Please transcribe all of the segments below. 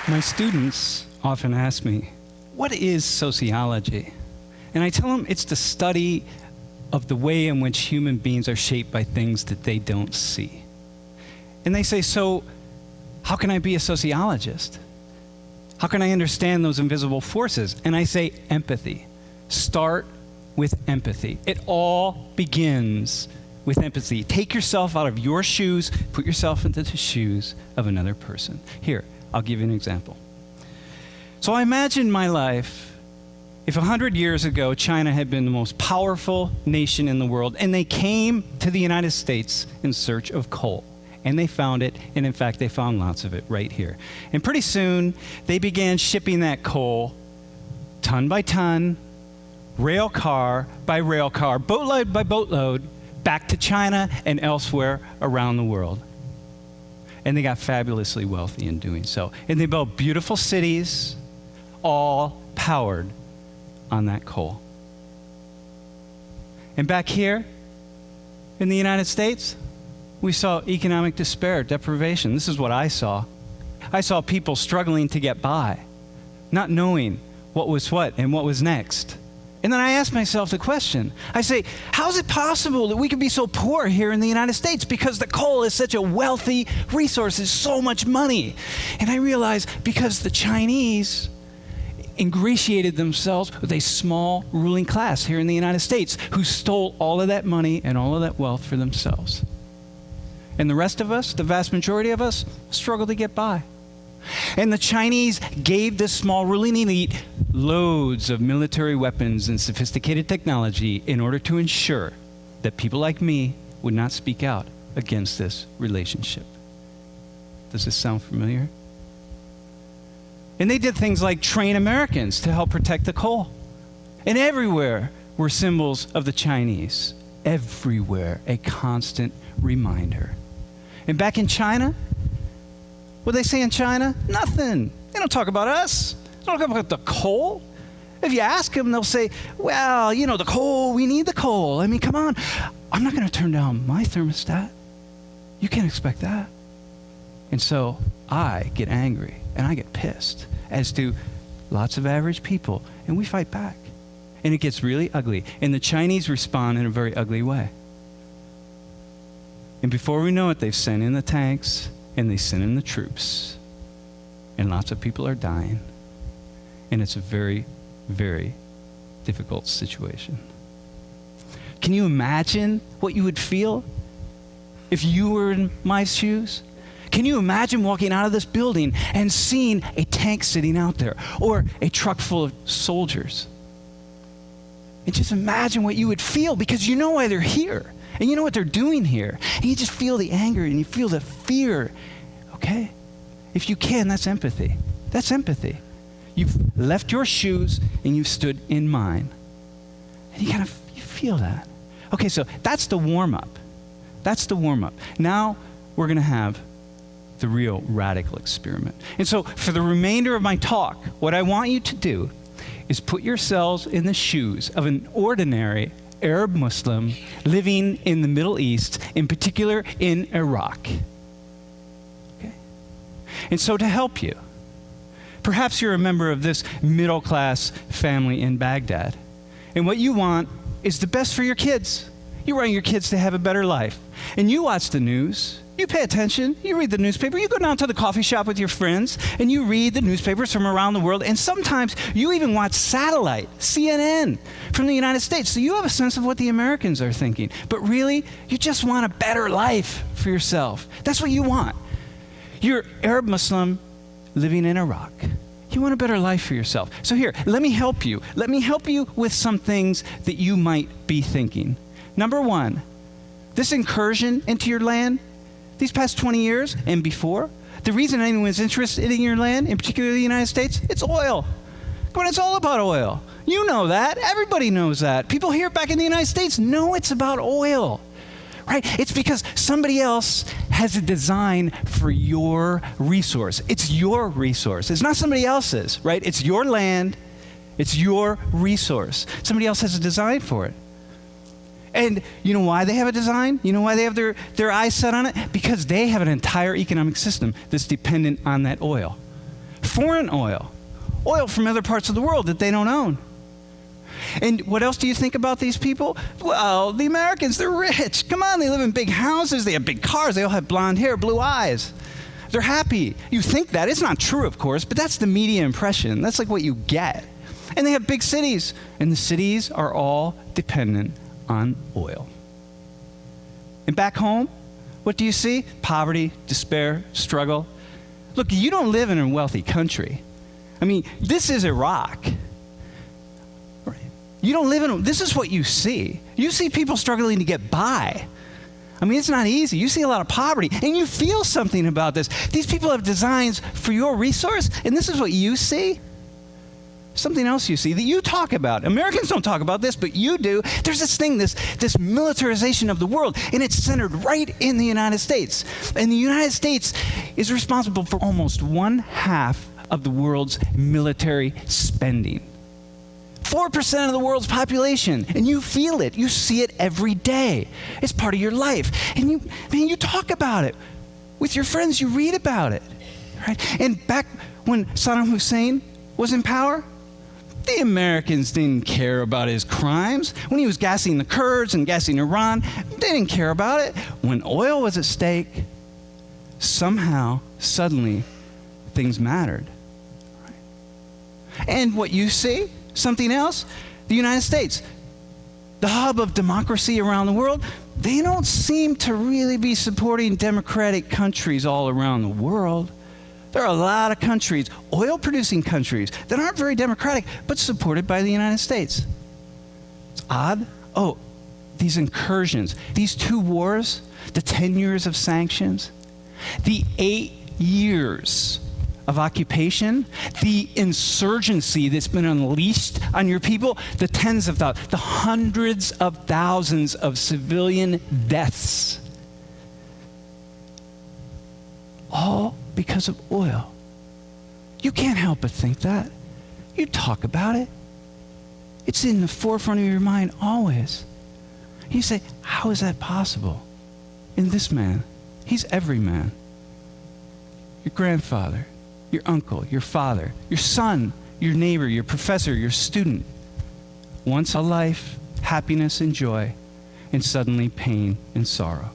My students often ask me, what is sociology? And I tell them it's the study of the way in which human beings are shaped by things that they don't see. And they say, so how can I be a sociologist? How can I understand those invisible forces? And I say, empathy. Start with empathy. It all begins with empathy. Take yourself out of your shoes, put yourself into the shoes of another person. Here, I'll give you an example. So I imagine my life if 100 years ago China had been the most powerful nation in the world and they came to the United States in search of coal. And they found it, and in fact they found lots of it right here. And pretty soon they began shipping that coal ton by ton, rail car by rail car, boatload by boatload, back to China and elsewhere around the world. And they got fabulously wealthy in doing so. And they built beautiful cities, all powered on that coal. And back here in the United States, we saw economic despair, deprivation. This is what I saw. I saw people struggling to get by, not knowing what was what and what was next. And then I asked myself the question. I say, how is it possible that we could be so poor here in the United States? Because the coal is such a wealthy resource, it's so much money. And I realized because the Chinese ingratiated themselves with a small ruling class here in the United States who stole all of that money and all of that wealth for themselves. And the rest of us, the vast majority of us, struggle to get by. And the Chinese gave this small ruling elite loads of military weapons and sophisticated technology in order to ensure that people like me would not speak out against this relationship. Does this sound familiar? And they did things like train Americans to help protect the coal. And everywhere were symbols of the Chinese. Everywhere, a constant reminder. And back in China, what they say in China? Nothing. They don't talk about us. They don't talk about the coal. If you ask them, they'll say, well, you know, the coal, we need the coal. I mean, come on. I'm not going to turn down my thermostat. You can't expect that. And so I get angry and I get pissed, as do lots of average people, and we fight back. And it gets really ugly. And the Chinese respond in a very ugly way. And before we know it, they've sent in the tanks, and they send in the troops. And lots of people are dying. And it's a very, very difficult situation. Can you imagine what you would feel if you were in my shoes? Can you imagine walking out of this building and seeing a tank sitting out there or a truck full of soldiers? And just imagine what you would feel, because you know why they're here. And you know what they're doing here. And you just feel the anger and you feel the fear. Okay? If you can, that's empathy. That's empathy. You've left your shoes and you've stood in mine. And you feel that. Okay, so that's the warm-up. That's the warm-up. Now we're going to have the real radical experiment. And so for the remainder of my talk, what I want you to do is put yourselves in the shoes of an ordinary Arab Muslim living in the Middle East, in particular in Iraq. Okay? And so to help you, perhaps you're a member of this middle-class family in Baghdad, and what you want is the best for your kids. You want your kids to have a better life. And you watch the news, you pay attention, you read the newspaper, you go down to the coffee shop with your friends, and you read the newspapers from around the world, and sometimes you even watch satellite, CNN, from the United States, so you have a sense of what the Americans are thinking. But really, you just want a better life for yourself. That's what you want. You're Arab Muslim living in Iraq. You want a better life for yourself. So here, let me help you. Let me help you with some things that you might be thinking. Number one, this incursion into your land, these past 20 years and before, the reason anyone's interested in your land, in particular the United States, it's oil. Come on, it's all about oil. You know that. Everybody knows that. People here back in the United States know it's about oil, right? It's because somebody else has a design for your resource. It's your resource. It's not somebody else's, right? It's your land. It's your resource. Somebody else has a design for it. And you know why they have a design? You know why they have their eyes set on it? Because they have an entire economic system that's dependent on that oil. Foreign oil. Oil from other parts of the world that they don't own. And what else do you think about these people? Well, the Americans, they're rich. Come on, they live in big houses. They have big cars. They all have blonde hair, blue eyes. They're happy. You think that. It's not true, of course, but that's the media impression. That's like what you get. And they have big cities. And the cities are all dependent on oil. And back home, what do you see? Poverty, despair, struggle. Look, you don't live in a wealthy country. I mean, this is Iraq. You don't live in, this is what you see. You see people struggling to get by. I mean, it's not easy. You see a lot of poverty, and you feel something about this. These people have designs for your resource, and this is what you see. Something else you see that you talk about. Americans don't talk about this, but you do. There's this thing, this militarization of the world, and it's centered right in the United States. And the United States is responsible for almost 1/2 of the world's military spending. 4% of the world's population, and you feel it. You see it every day. It's part of your life. And you talk about it. With your friends, you read about it. Right? And back when Saddam Hussein was in power, the Americans didn't care about his crimes. When he was gassing the Kurds and gassing Iran, they didn't care about it. When oil was at stake, somehow, suddenly, things mattered. Right? And what you see, something else, the United States, the hub of democracy around the world, they don't seem to really be supporting democratic countries all around the world. There are a lot of countries, oil-producing countries, that aren't very democratic, but supported by the United States. It's odd. Oh, these incursions, these 2 wars, the 10 years of sanctions, the 8 years of occupation, the insurgency that's been unleashed on your people, the tens of thousands, the hundreds of thousands of civilian deaths, all because of oil. You can't help but think that. You talk about it. It's in the forefront of your mind always. You say, how is that possible? In this man, he's every man. Your grandfather, your uncle, your father, your son, your neighbor, your professor, your student. Once a life, happiness and joy, and suddenly pain and sorrow.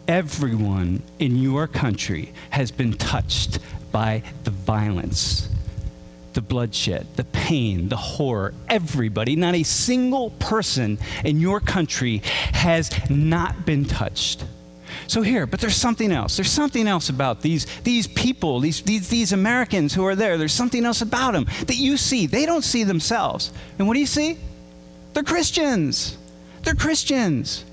Everyone in your country has been touched by the violence, the bloodshed, the pain, the horror. Everybody, not a single person in your country has not been touched. So here, but there's something else. There's something else about these people, these Americans who are there. There's something else about them that you see. They don't see themselves. And what do you see? They're Christians. They're Christians.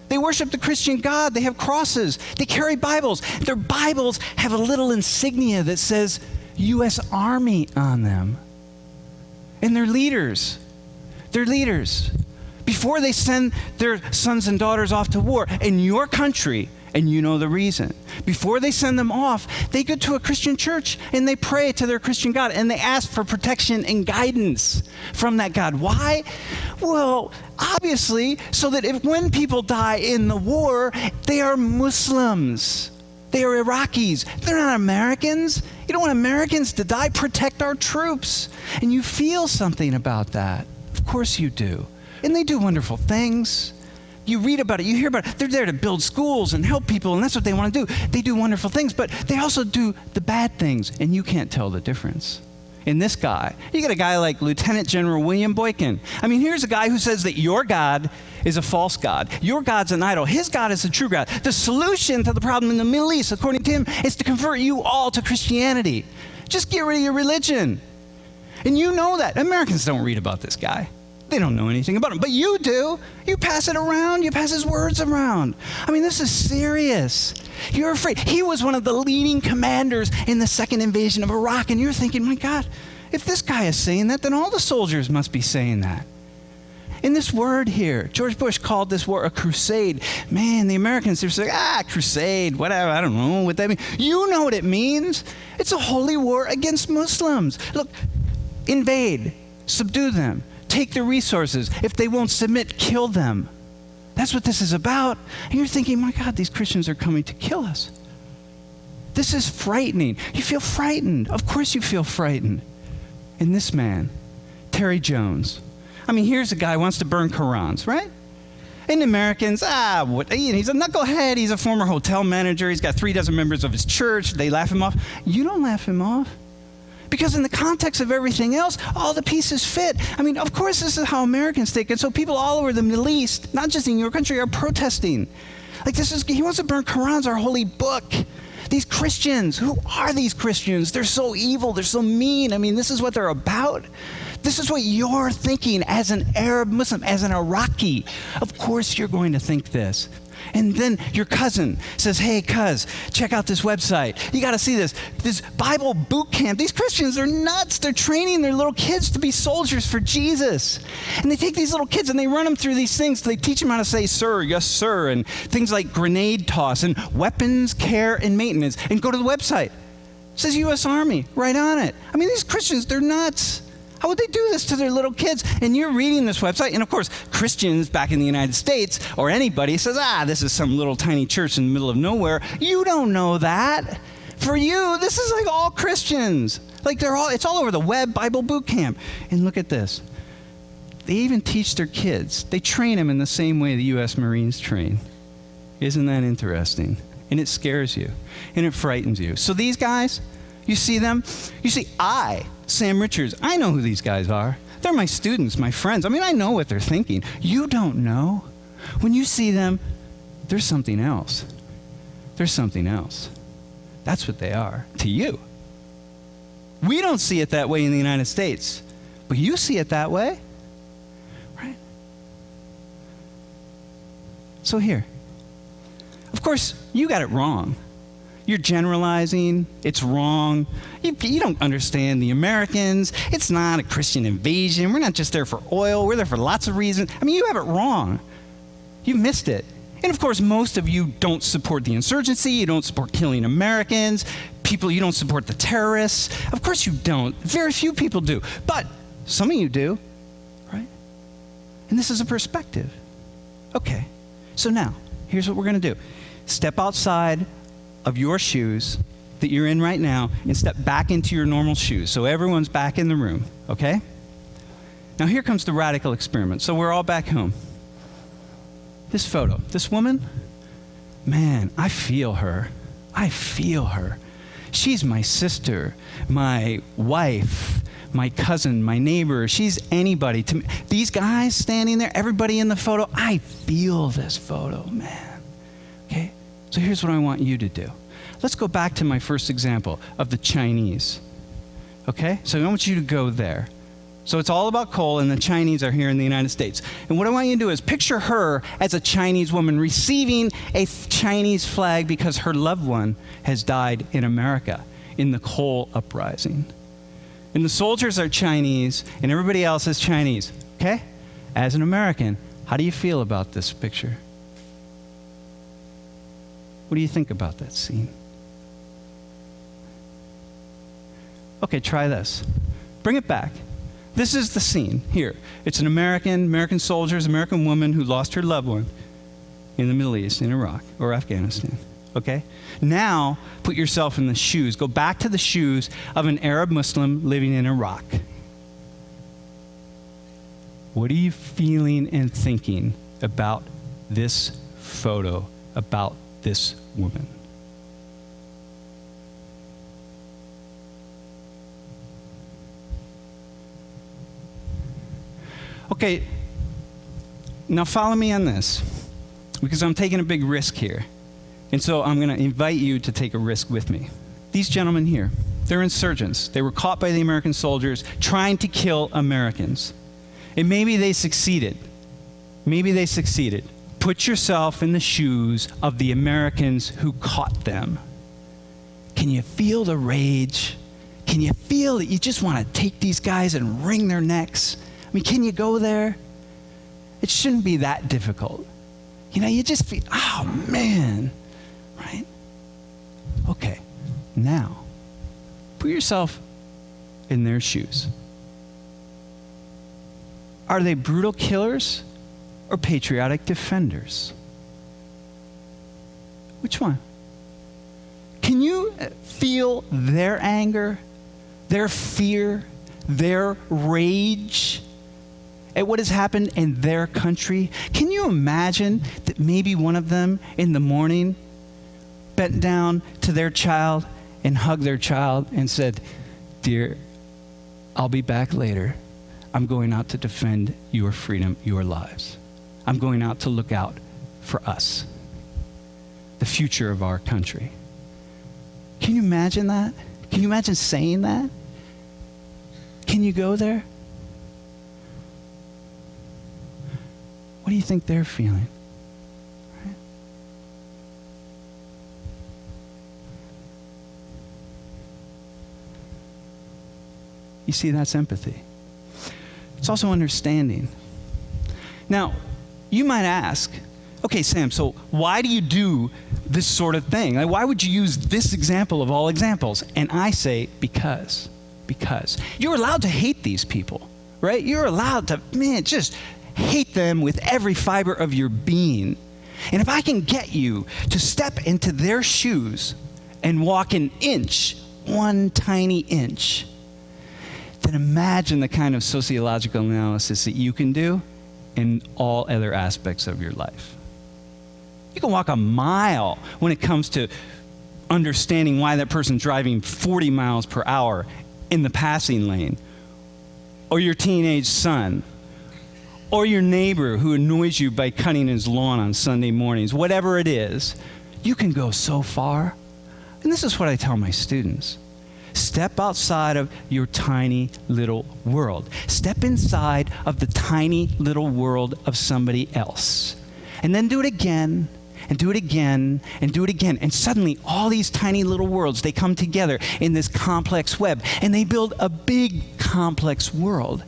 They worship the Christian God. They have crosses. They carry Bibles. Their Bibles have a little insignia that says U.S. Army on them. And they're leaders. They're leaders. Before they send their sons and daughters off to war in your country, and you know the reason, before they send them off, they go to a Christian church and they pray to their Christian God and they ask for protection and guidance from that God. Why? Well, obviously, so that when people die in the war, they are Muslims. They are Iraqis. They're not Americans. You don't want Americans to die. Protect our troops. And you feel something about that. Of course you do. And they do wonderful things. You read about it, you hear about it. They're there to build schools and help people, and that's what they want to do. They do wonderful things, but they also do the bad things, and you can't tell the difference. In this guy, you get a guy like Lieutenant General William Boykin. I mean, here's a guy who says that your God is a false God. Your God's an idol. His God is a true God. The solution to the problem in the Middle East, according to him, is to convert you all to Christianity. Just get rid of your religion. And you know that. Americans don't read about this guy. They don't know anything about him, but you do. You pass it around. You pass his words around. I mean, this is serious. You're afraid. He was one of the leading commanders in the second invasion of Iraq, and you're thinking, my God, if this guy is saying that, then all the soldiers must be saying that. In this word here, George Bush called this war a crusade. Man, the Americans, they're like, crusade, whatever, I don't know what that means. You know what it means. It's a holy war against Muslims. Look, invade, subdue them, take their resources. If they won't submit, kill them. That's what this is about. And you're thinking, my God, these Christians are coming to kill us. This is frightening. You feel frightened. Of course you feel frightened. And this man, Terry Jones, I mean, here's a guy who wants to burn Qurans, right? And Americans, he's a knucklehead. He's a former hotel manager. He's got 36 members of his church. They laugh him off. You don't laugh him off. Because in the context of everything else, all the pieces fit. I mean, of course, this is how Americans think. And so people all over the Middle East, not just in your country, are protesting. Like he wants to burn Qurans, our holy book. These Christians, who are these Christians? They're so evil. They're so mean. I mean, this is what they're about. This is what you're thinking as an Arab Muslim, as an Iraqi. Of course you're going to think this. And then your cousin says, hey, cuz, check out this website. You got to see this Bible boot camp. These Christians are nuts. They're training their little kids to be soldiers for Jesus. And they take these little kids and they run them through these things. They teach them how to say, sir, yes, sir, and things like grenade toss and weapons, care, and maintenance. And go to the website. It says U.S. Army right on it. I mean, these Christians, they're nuts. How would they do this to their little kids? And you're reading this website, and of course, Christians back in the United States, or anybody says, this is some little tiny church in the middle of nowhere. You don't know that. For you, this is like all Christians. Like it's all over the web, Bible boot camp. And look at this. They even teach their kids. They train them in the same way the U.S. Marines train. Isn't that interesting? And it scares you, and it frightens you. So these guys, you see them? You see, Sam Richards, I know who these guys are. They're my students, my friends. I mean, I know what they're thinking. You don't know. When you see them, there's something else. There's something else. That's what they are to you. We don't see it that way in the United States, but you see it that way, right? So here, of course, you got it wrong. You're generalizing. It's wrong. You don't understand the Americans. It's not a Christian invasion. We're not just there for oil. We're there for lots of reasons. I mean, you have it wrong. You missed it. And of course, most of you don't support the insurgency. You don't support killing Americans. You don't support the terrorists. Of course you don't. Very few people do. But some of you do, right? And this is a perspective. Okay. So now, here's what we're going to do. Step outside of your shoes that you're in right now and step back into your normal shoes. So everyone's back in the room, okay? Now here comes the radical experiment. So we're all back home. This photo, this woman, man, I feel her. I feel her. She's my sister, my wife, my cousin, my neighbor. She's anybody to me. These guys standing there, everybody in the photo, I feel this photo, man. Okay? So here's what I want you to do. Let's go back to my first example of the Chinese. Okay? So I want you to go there. So it's all about coal, and the Chinese are here in the United States. And what I want you to do is picture her as a Chinese woman receiving a Chinese flag because her loved one has died in America in the coal uprising. And the soldiers are Chinese, and everybody else is Chinese. Okay? As an American, how do you feel about this picture? What do you think about that scene? Okay, try this. Bring it back. This is the scene here. It's an American soldiers, American woman who lost her loved one in the Middle East, in Iraq or Afghanistan. Okay? Now, put yourself in the shoes. Go back to the shoes of an Arab Muslim living in Iraq. What are you feeling and thinking about this photo, about this woman? Okay, now follow me on this, because I'm taking a big risk here. And so I'm going to invite you to take a risk with me. These gentlemen here, they're insurgents. They were caught by the American soldiers trying to kill Americans. And maybe they succeeded. Maybe they succeeded. Put yourself in the shoes of the Americans who caught them. Can you feel the rage? Can you feel that you just want to take these guys and wring their necks? I mean, can you go there? It shouldn't be that difficult. You know, you just feel, oh man, right? Okay, now, put yourself in their shoes. Are they brutal killers or patriotic defenders? Which one? Can you feel their anger, their fear, their rage at what has happened in their country? Can you imagine that maybe one of them in the morning bent down to their child and hugged their child and said, "Dear, I'll be back later. I'm going out to defend your freedom, your lives. I'm going out to look out for us, the future of our country." Can you imagine that? Can you imagine saying that? Can you go there? What do you think they're feeling? Right? You see, that's empathy. It's also understanding. Now, you might ask, okay, Sam, so why do you do this sort of thing? Like, why would you use this example of all examples? And I say, because. You're allowed to hate these people, right? You're allowed to, just hate them with every fiber of your being. And if I can get you to step into their shoes and walk an inch, one tiny inch, then imagine the kind of sociological analysis that you can do in all other aspects of your life. You can walk a mile when it comes to understanding why that person's driving 40 miles per hour in the passing lane, or your teenage son, or your neighbor who annoys you by cutting his lawn on Sunday mornings. Whatever it is, you can go so far. And this is what I tell my students. Step outside of your tiny little world. Step inside of the tiny little world of somebody else. And then do it again, and do it again, and do it again. And suddenly, all these tiny little worlds, they come together in this complex web, and they build a big, complex world.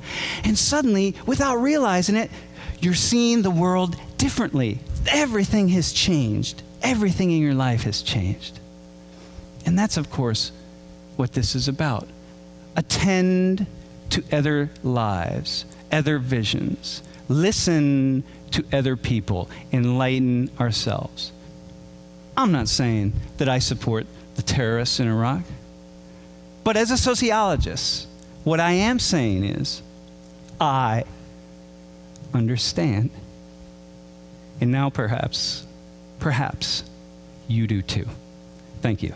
And suddenly, without realizing it, you're seeing the world differently. Everything has changed. Everything in your life has changed. And that's, of course, what this is about. Attend to other lives, other visions. Listen to other people, enlighten ourselves. I'm not saying that I support the terrorists in Iraq, but as a sociologist, what I am saying is I understand. And now perhaps you do too. Thank you.